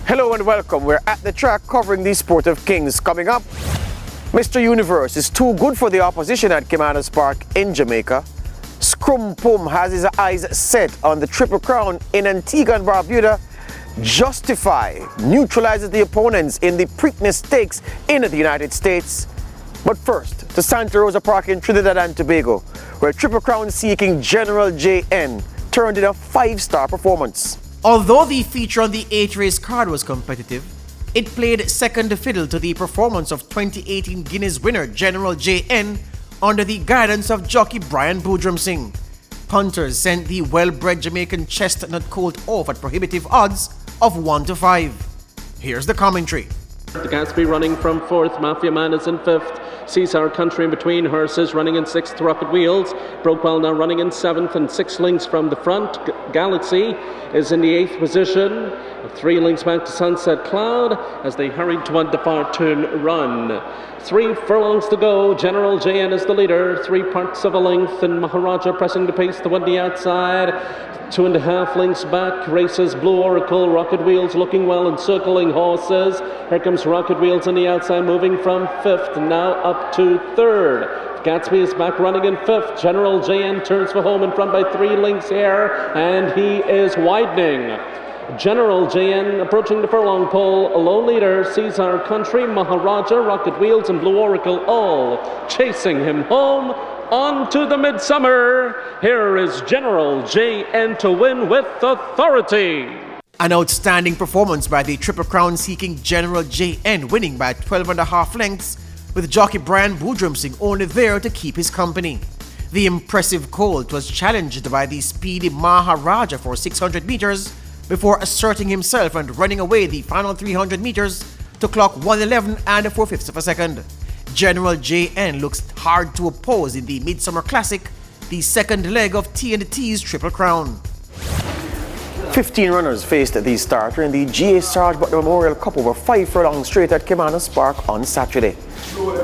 Hello and welcome. We're at the track covering the Sport of Kings. Coming up, Mr. Universe is too good for the opposition at Caymanas Park in Jamaica. Scrum Pum has his eyes set on the Triple Crown in Antigua and Barbuda. Justify neutralizes the opponents in the Preakness Stakes in the United States. But first, to Santa Rosa Park in Trinidad and Tobago, where Triple Crown seeking General JN turned in a 5-star performance. Although the feature on the 8-race card was competitive, it played second fiddle to the performance of 2018 Guinness winner General JN under the guidance of jockey Brian Boodram Singh. Punters sent the well-bred Jamaican chestnut colt off at prohibitive odds of 1-5. Here's the commentary. The Gatsby running from 4th, Mafia Man is in 5th. Caesar Country in between horses, running in 6th, Rocket Wheels. Brokewell now running in 7th, and 6 links from the front. Galaxy is in the 8th position. 3 links back to Sunset Cloud as they hurry toward the far turn run. 3 furlongs to go. General JN is the leader. 3 parts of a length, and Maharaja pressing the pace to win the outside. 2.5 links back, races Blue Oracle, Rocket Wheels looking well and circling horses. Here comes Rocket Wheels on the outside, moving from 5th, now up to 3rd. Gatsby is back running in 5th. General JN turns for home in front by 3 links here, and he is widening. General JN approaching the furlong pole, a lone leader, Caesar Country, Maharaja, Rocket Wheels and Blue Oracle all chasing him home. On to the Midsummer. Here is General JN to win with authority. An outstanding performance by the Triple Crown seeking General JN, winning by 12.5 lengths, with jockey Brian Boodram Singh only there to keep his company. The impressive colt was challenged by the speedy Maharaja for 600 meters before asserting himself and running away the final 300 meters to clock 1:11 and 4/5 of a second. General JN looks hard to oppose in the Midsummer Classic, the second leg of T&T's Triple Crown. 15 runners faced the starter in the G.A. Sarge Butler Memorial Cup over 5 furlongs straight at Caymanas Park on Saturday.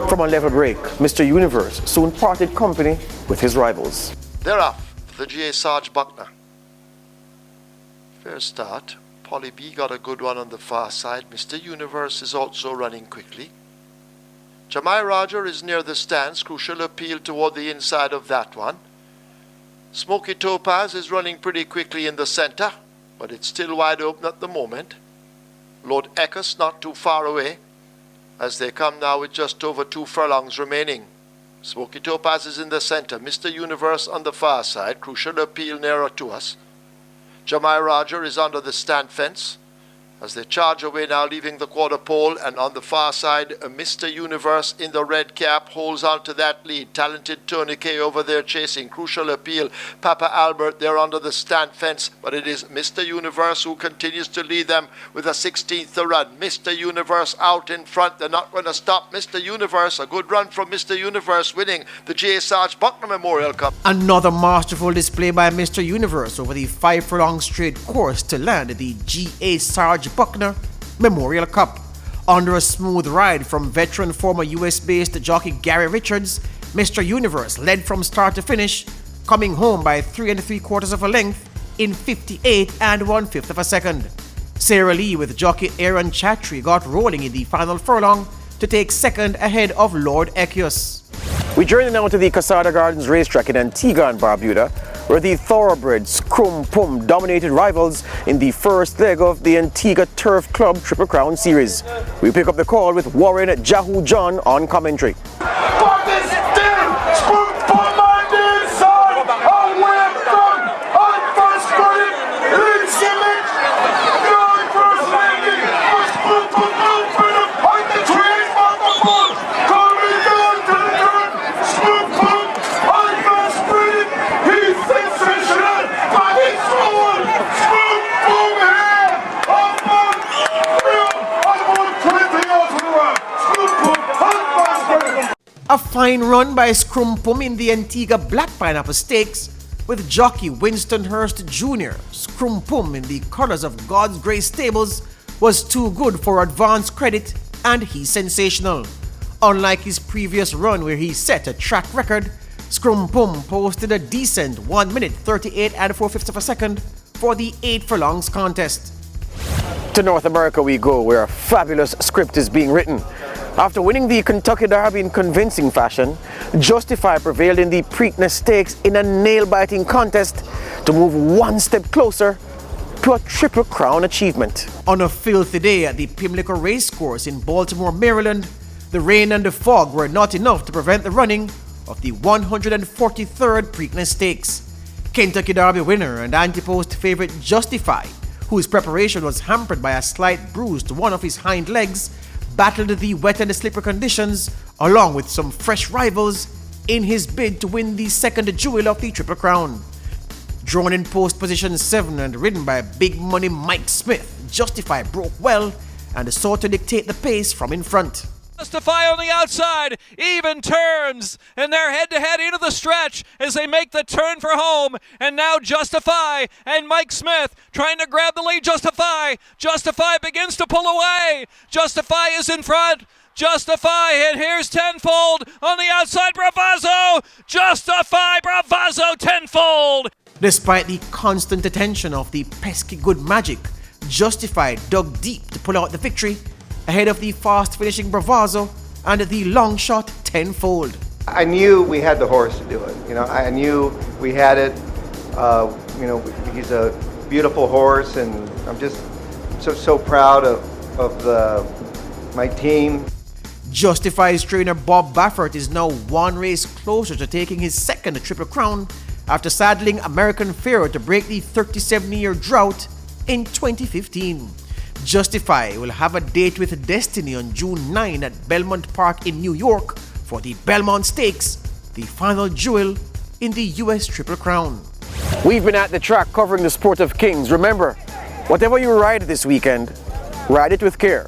From a level break, Mr. Universe soon parted company with his rivals. They're off for the G.A. Sarge Buckner. Fair start. Polly B got a good one on the far side. Mr. Universe is also running quickly. Jamai Roger is near the stands. Crucial appeal toward the inside of that one. Smoky Topaz is running pretty quickly in the center, but it's still wide open at the moment. Lord Eckes not too far away as they come now with just over 2 furlongs remaining. Smoky Topaz is in the center. Mr. Universe on the far side. Crucial appeal nearer to us. Jamai Roger is under the stand fence as they charge away now, leaving the quarter pole, and on the far side, Mr. Universe in the red cap holds on to that lead. Talented Tourniquet over there chasing. Crucial appeal. Papa Albert, they're under the stand fence, but it is Mr. Universe who continues to lead them with a 16th to run. Mr. Universe out in front. They're not going to stop Mr. Universe. A good run from Mr. Universe, winning the J. Sarge Buckner Memorial Cup. Another masterful display by Mr. Universe over the 5 furlong straight course to land the G.A. Sarge Buckner Memorial Cup. Under a smooth ride from veteran former US-based jockey Gary Richards, Mr. Universe led from start to finish, coming home by 3 3/4 of a length in 58 1/5 of a second. Sarah Lee with jockey Aaron Chatry got rolling in the final furlong to take second ahead of Lord Echius. We journey now to the Casada Gardens racetrack in Antigua and Barbuda, where the thoroughbred Scrum Pum dominated rivals in the first leg of the Antigua Turf Club Triple Crown Series. We pick up the call with Warren Jahu John on commentary. A fine run by Scrum Pum in the Antigua Black Pineapple Stakes with jockey Winston Hurst Jr. Scrum Pum in the colors of God's Grace Stables was too good for advance credit, and he's sensational. Unlike his previous run where he set a track record, Scrum Pum posted a decent 1 minute 38 4/5 of a second for the 8 furlongs contest. To North America we go, where a fabulous script is being written. After winning the Kentucky Derby in convincing fashion, Justify prevailed in the Preakness Stakes in a nail-biting contest to move one step closer to a Triple Crown achievement. On a filthy day at the Pimlico Racecourse in Baltimore, Maryland, the rain and the fog were not enough to prevent the running of the 143rd Preakness Stakes. Kentucky Derby winner and anti-post favorite Justify, whose preparation was hampered by a slight bruise to one of his hind legs, battled the wet and the slippery conditions along with some fresh rivals in his bid to win the second jewel of the Triple Crown. Drawn in post position 7 and ridden by big money Mike Smith, Justify broke well and sought to dictate the pace from in front. Justify on the outside, even turns, and they're head-to-head into the stretch as they make the turn for home. And now Justify and Mike Smith trying to grab the lead. Justify begins to pull away. Justify is in front. Justify, and here's Tenfold on the outside. Bravazzo, Justify, Bravazzo, Tenfold. Despite the constant attention of the pesky Good Magic, Justify dug deep to pull out the victory ahead of the fast-finishing Bravazzo and the long shot Tenfold. I knew we had the horse to do it. I knew we had it. He's a beautiful horse, and I'm just so proud of my team. Justify's trainer Bob Baffert is now one race closer to taking his second Triple Crown after saddling American Pharaoh to break the 37-year drought in 2015. Justify will have a date with Destiny on June 9 at Belmont Park in New York for the Belmont Stakes, the final jewel in the US Triple Crown. We've been at the track covering the sport of kings. Remember, whatever you ride this weekend, ride it with care.